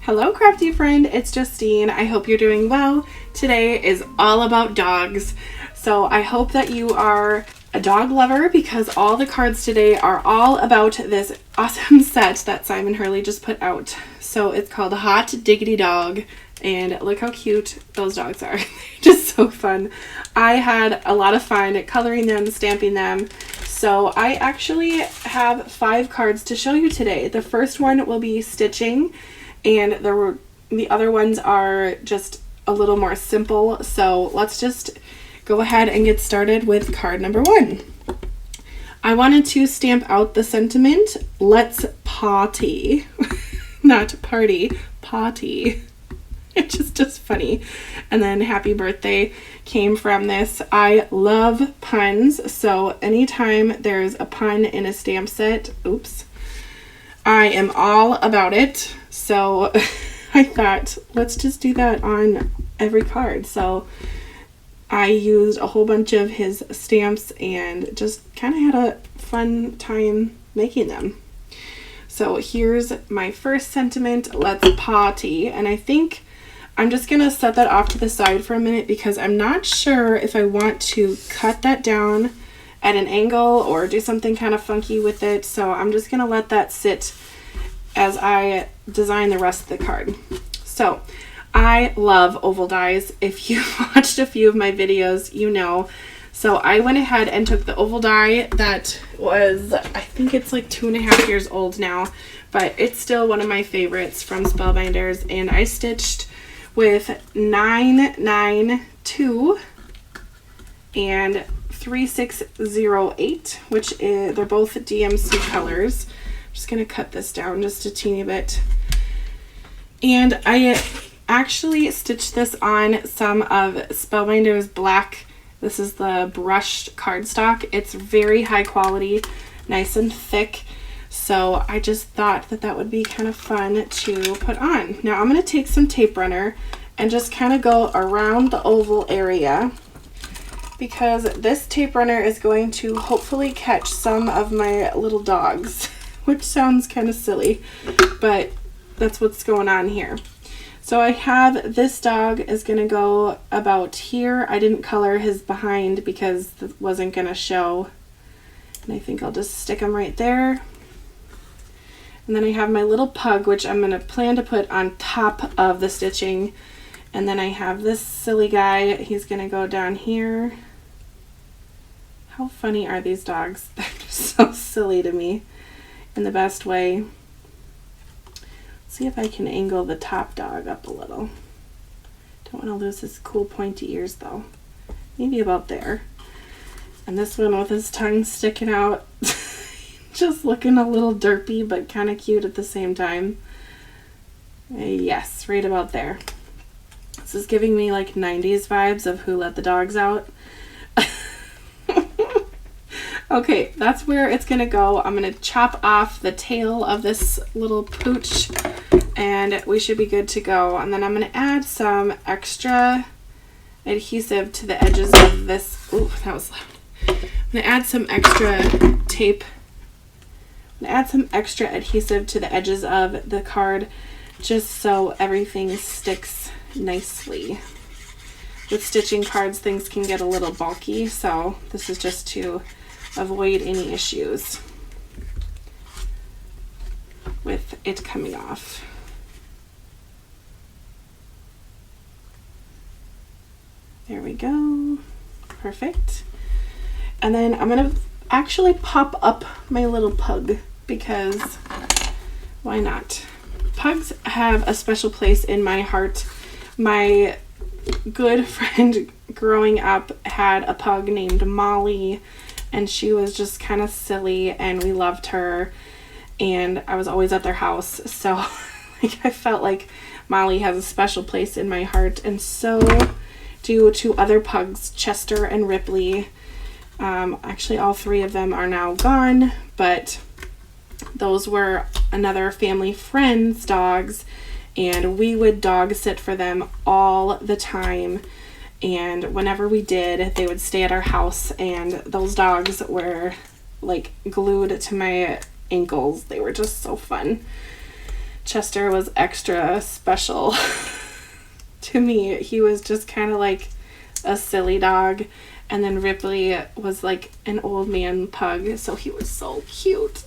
Hello crafty friend, it's Justine. I hope you're doing well. Today is all about dogs. So I hope that you are a dog lover because all the cards today are all about this awesome set that Simon Hurley just put out. So it's called Hot Diggity Dog, and look how cute those dogs are. Just so fun. I had a lot of fun coloring them, stamping them. So I actually have 5 cards to show you today. The first one will be stitching, and the other ones are just a little more simple. So let's just go ahead and get started with card number 1. I wanted to stamp out the sentiment, let's potty. Not party, potty. It's just funny. And then happy birthday came from this. I love puns, so anytime there's a pun in a stamp set, I am all about it. So I thought, let's just do that on every card. So I used a whole bunch of his stamps and just kind of had a fun time making them. So here's my first sentiment, let's potty. And I think I'm just going to set that off to the side for a minute because I'm not sure if I want to cut that down at an angle or do something kind of funky with it. So I'm just going to let that sit as I design the rest of the card. So I love oval dies. If you've watched a few of my videos, you know. So I went ahead and took the oval die that was, I think it's like 2.5 years old now, but it's still one of my favorites from Spellbinders, and I stitched with 992 and 3608, which is, they're both DMC colors. I'm just going to cut this down just a teeny bit. And I actually stitched this on some of Spellbinders black. This is the brushed cardstock. It's very high quality, nice and thick. So I just thought that that would be kind of fun to put on. Now I'm going to take some tape runner and just kind of go around the oval area because this tape runner is going to hopefully catch some of my little dogs, which sounds kind of silly, but that's what's going on here. So I have this dog is going to go about here. I didn't color his behind because it wasn't going to show. And I think I'll just stick him right there. And then I have my little pug, which I'm going to plan to put on top of the stitching. And then I have this silly guy. He's going to go down here. How funny are these dogs? They're just so silly to me in the best way. See if I can angle the top dog up a little. Don't want to lose his cool pointy ears though. Maybe about there. And this one with his tongue sticking out. Just looking a little derpy but kind of cute at the same time. Yes, right about there. This is giving me like 90s vibes of Who Let the Dogs Out. Okay, that's where it's gonna go. I'm gonna chop off the tail of this little pooch and we should be good to go. And then I'm gonna add some extra adhesive to the edges of this. Ooh, that was loud. I'm gonna add some extra tape. I'm gonna add some extra adhesive to the edges of the card just so everything sticks nicely. With stitching cards, things can get a little bulky, so this is just to avoid any issues with it coming off. There we go. Perfect. And then I'm going to actually pop up my little pug because why not? Pugs have a special place in my heart. My good friend growing up had a pug named Molly, and she was just kind of silly and we loved her, and I was always at their house, so like I felt like Molly has a special place in my heart, and so do 2 other pugs, Chester and Ripley. Actually all 3 of them are now gone, but those were another family friend's dogs, and we would dog sit for them all the time. And whenever we did, they would stay at our house, and those dogs were like glued to my ankles. They were just so fun. Chester was extra special to me. He was just kind of like a silly dog, and then Ripley was like an old man pug, so he was so cute.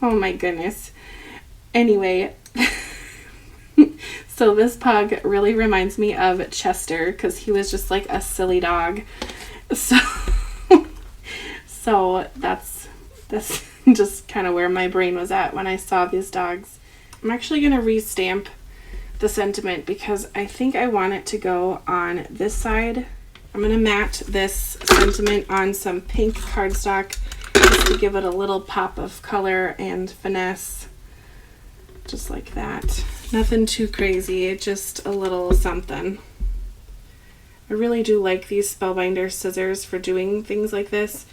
Oh my goodness. Anyway, so this pug really reminds me of Chester because he was just like a silly dog. So that's just kind of where my brain was at when I saw these dogs. I'm actually going to restamp the sentiment because I think I want it to go on this side. I'm going to mat this sentiment on some pink cardstock just to give it a little pop of color and finesse. Just like that. Nothing too crazy, just a little something. I really do like these Spellbinder scissors for doing things like this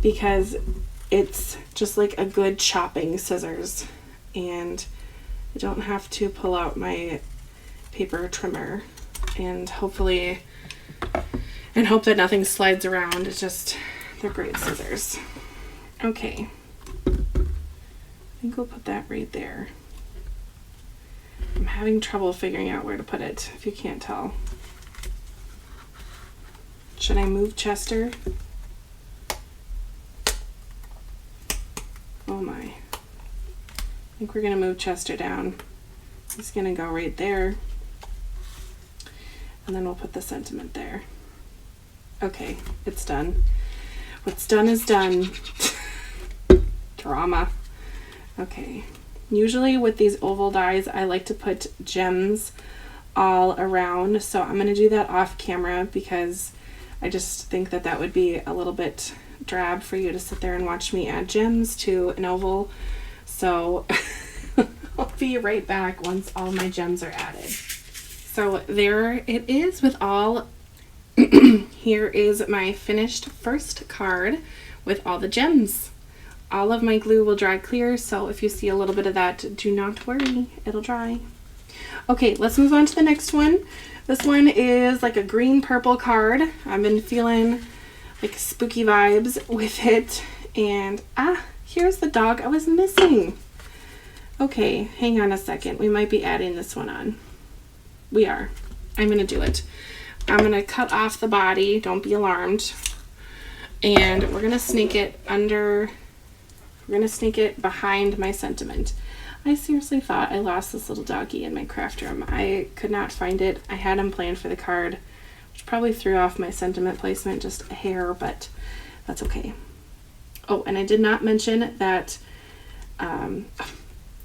because it's just like a good chopping scissors, and I don't have to pull out my paper trimmer and hope that nothing slides around. It's just, they're great scissors. Okay, I think we'll put that right there. I'm having trouble figuring out where to put it, if you can't tell. Should I move Chester? Oh my. I think we're going to move Chester down. He's going to go right there. And then we'll put the sentiment there. Okay, it's done. What's done is done. Drama. Okay. Usually with these oval dies, I like to put gems all around. So I'm going to do that off camera because I just think that that would be a little bit drab for you to sit there and watch me add gems to an oval. So I'll be right back once all my gems are added. So there it is with all. Here is my finished first card with all the gems. All of my glue will dry clear, so if you see a little bit of that, do not worry, it'll dry. Okay, let's move on to the next one. This one is like a green purple card. I've been feeling like spooky vibes with it. And here's the dog I was missing. Okay, hang on a second. We might be adding this one on. We are. I'm gonna do it. I'm gonna cut off the body, don't be alarmed. And we're gonna snake it under, we're gonna snake it behind my sentiment. I seriously thought I lost this little doggy in my craft room. I could not find it. I had him planned for the card, which probably threw off my sentiment placement just a hair, but that's okay. Oh, and I did not mention that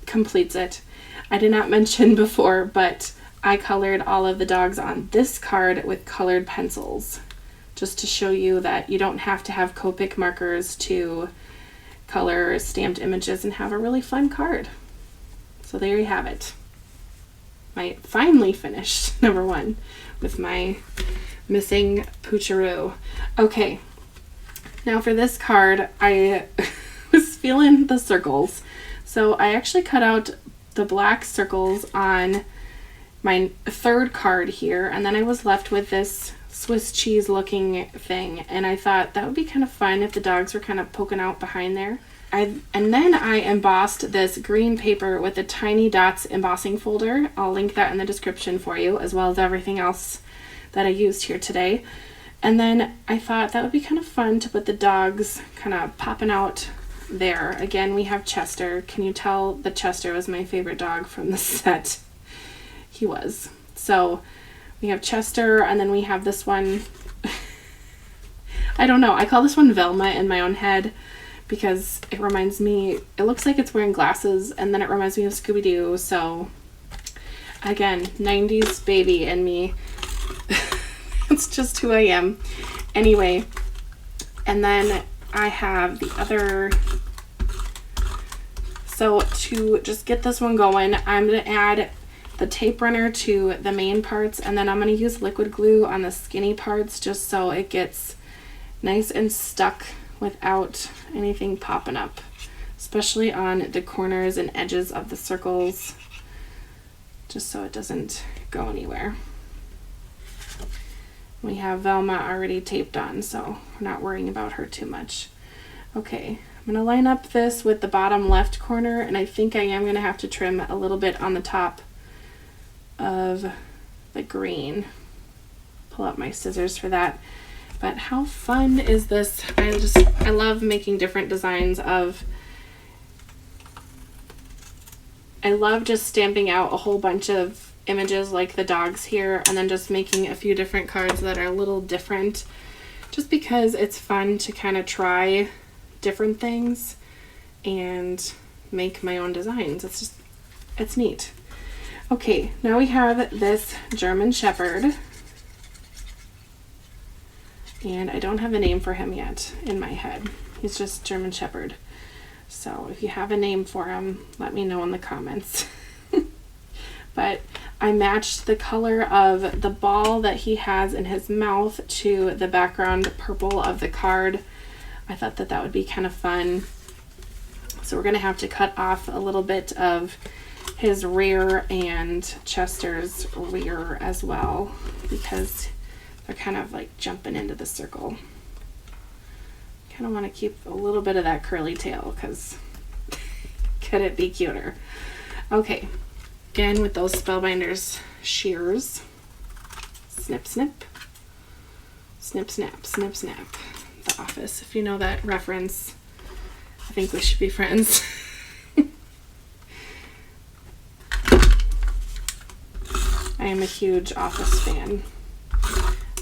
completes it. I did not mention before, but I colored all of the dogs on this card with colored pencils, just to show you that you don't have to have Copic markers to color stamped images and have a really fun card. So there you have it. My finally finished number one with my missing Poocheroo. Okay, now for this card, I was feeling the circles. So I actually cut out the black circles on my third card here, and then I was left with this Swiss cheese looking thing, and I thought that would be kind of fun if the dogs were kind of poking out behind there. And then I embossed this green paper with a tiny dots embossing folder. I'll link that in the description for you, as well as everything else that I used here today. And then I thought that would be kind of fun to put the dogs kind of popping out there. Again, we have Chester. Can you tell that Chester was my favorite dog from the set? He was. So we have Chester, and then we have this one. I don't know. I call this one Velma in my own head because it reminds me, it looks like it's wearing glasses, and then it reminds me of Scooby-Doo. So again, 90s baby in me. It's just who I am. Anyway, and then I have the other. So to just get this one going, I'm going to add the tape runner to the main parts, and then I'm going to use liquid glue on the skinny parts just so it gets nice and stuck without anything popping up, especially on the corners and edges of the circles, just so it doesn't go anywhere. We have Velma already taped on, so we're not worrying about her too much. Okay, I'm going to line up this with the bottom left corner, and I think I am going to have to trim a little bit on the top of the green. Pull out my scissors for that. But how fun is this? I love making different designs of, I love just stamping out a whole bunch of images like the dogs here, and then just making a few different cards that are a little different, just because it's fun to kind of try different things and make my own designs. It's neat. Okay, now we have this German Shepherd, and I don't have a name for him yet in my head. He's just German Shepherd. So if you have a name for him, let me know in the comments. But I matched the color of the ball that he has in his mouth to the background purple of the card. I thought that would be kind of fun. So we're going to have to cut off a little bit of his rear and Chester's rear as well, because they're kind of like jumping into the circle. Kind of want to keep a little bit of that curly tail, because could it be cuter? Okay, again with those Spellbinders shears. Snip, snip. Snip, snap, snip, snap. The Office, if you know that reference. I think we should be friends. I am a huge Office fan,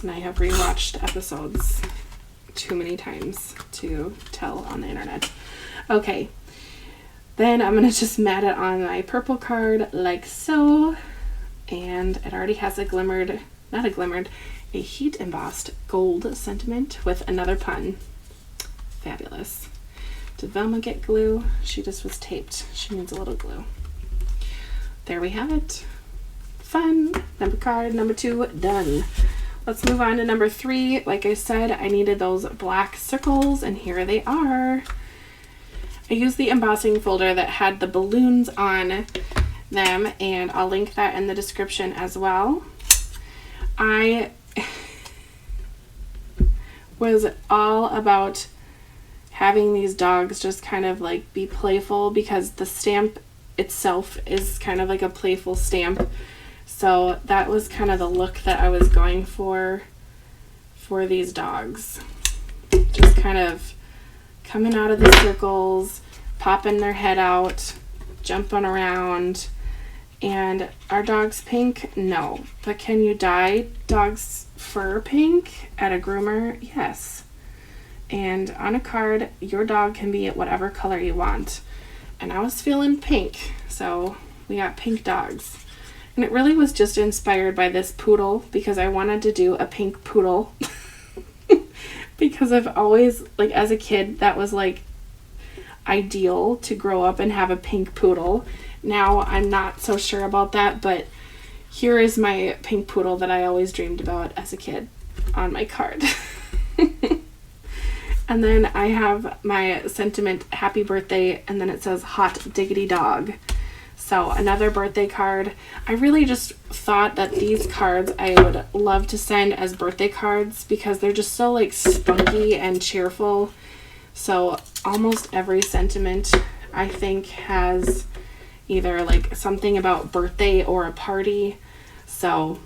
and I have rewatched episodes too many times to tell on the internet. Okay, then I'm going to just mat it on my purple card like so, and it already has a a heat embossed gold sentiment with another pun. Fabulous. Did Velma get glue? She just was taped. She needs a little glue. There we have it. Fun. Number card number 2 done. Let's move on to number 3. Like I said, I needed those black circles, and here they are. I used the embossing folder that had the balloons on them, and I'll link that in the description as well. I was all about having these dogs just kind of like be playful, because the stamp itself is kind of like a playful stamp. So that was kind of the look that I was going for these dogs. Just kind of coming out of the circles, popping their head out, jumping around. And are dogs pink? No. But can you dye dogs' fur pink at a groomer? Yes. And on a card, your dog can be whatever color you want. And I was feeling pink, so we got pink dogs. And it really was just inspired by this poodle, because I wanted to do a pink poodle. Because I've always, like as a kid, that was like ideal to grow up and have a pink poodle. Now I'm not so sure about that, but here is my pink poodle that I always dreamed about as a kid on my card. And then I have my sentiment, happy birthday, and then it says hot diggity dog. So another birthday card. I really just thought that these cards I would love to send as birthday cards, because they're just so like spunky and cheerful. So almost every sentiment I think has either like something about birthday or a party. So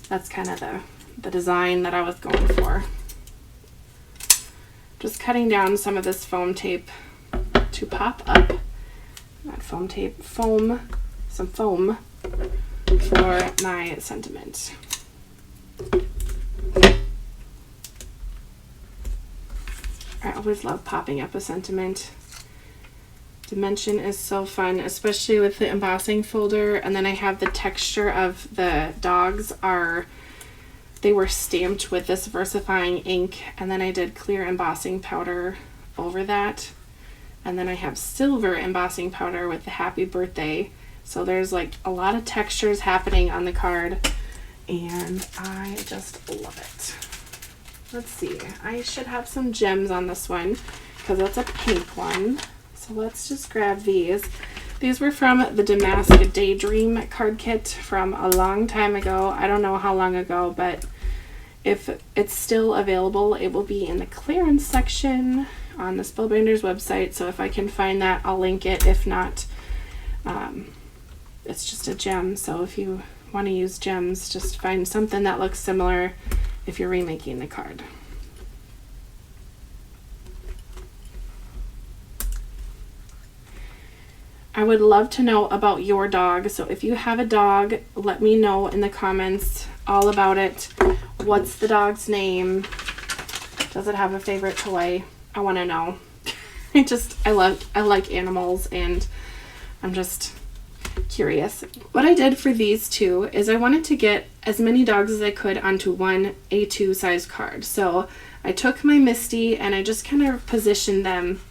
that's kind of the design that I was going for. Just cutting down some of this foam tape to pop up, not foam tape, foam, some foam for my sentiment. I always love popping up a sentiment. Dimension is so fun, especially with the embossing folder. And then I have the texture of the dogs they were stamped with this versifying ink, and then I did clear embossing powder over that. And then I have silver embossing powder with the happy birthday. So there's like a lot of textures happening on the card, and I just love it. Let's see, I should have some gems on this one because that's a pink one. So let's just grab these. These were from the Damask Daydream card kit from a long time ago. I don't know how long ago, but if it's still available, it will be in the clearance section on the Spellbinders website, so if I can find that, I'll link it. If not, it's just a gem, so if you want to use gems, just find something that looks similar if you're remaking the card. I would love to know about your dog, so if you have a dog, let me know in the comments all about it. What's the dog's name? Does it have a favorite toy? I want to know. I like animals, and I'm just curious. What I did for these two is I wanted to get as many dogs as I could onto one A2 size card. So I took my Misty and I just kind of positioned them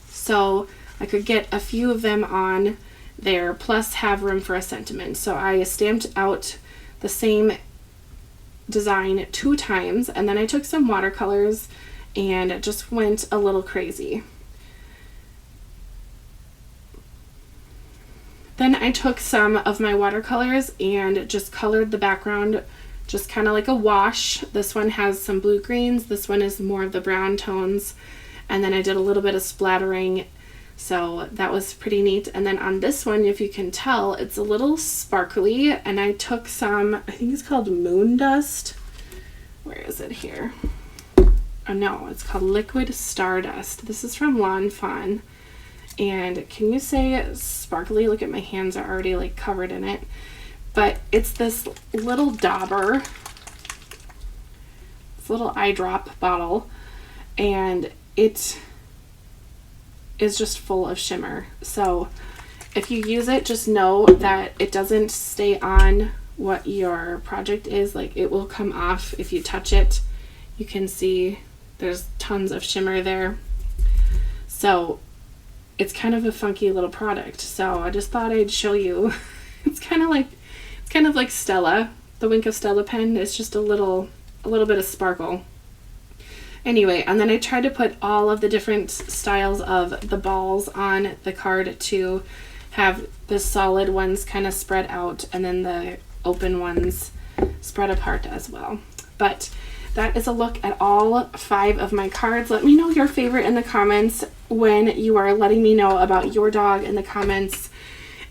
so I could get a few of them on there, plus have room for a sentiment. So I stamped out the same design 2 times, and then I took some watercolors and just went a little crazy. Then I took some of my watercolors and just colored the background just kind of like a wash. This one has some blue greens, this one is more of the brown tones, and then I did a little bit of splattering. So that was pretty neat. And then on this one, if you can tell, it's a little sparkly, and I took some, I think it's called Moon Dust. Where is it here? Oh no, it's called Liquid Stardust. This is from Lawn Fawn. And can you say sparkly? Look at my hands are already like covered in it. But it's this little dauber, this little eye drop bottle, and it is just full of shimmer. So if you use it, just know that it doesn't stay on what your project is. Like, it will come off if you touch it. You can see there's tons of shimmer there. So it's kind of a funky little product. So I just thought I'd show you. It's kind of like Stella, the Wink of Stella pen. It's just a little bit of sparkle. Anyway, and then I tried to put all of the different styles of the balls on the card to have the solid ones kind of spread out and then the open ones spread apart as well. But that is a look at all 5 of my cards. Let me know your favorite in the comments when you are letting me know about your dog in the comments,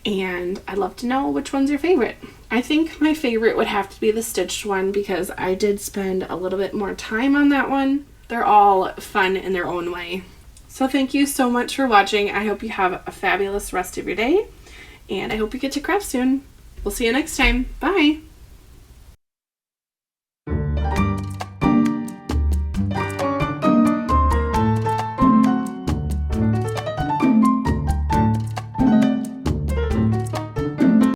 and I'd love to know which one's your favorite. I think my favorite would have to be the stitched one because I did spend a little bit more time on that one. They're all fun in their own way. So thank you so much for watching. I hope you have a fabulous rest of your day, and I hope you get to craft soon. We'll see you next time. Bye!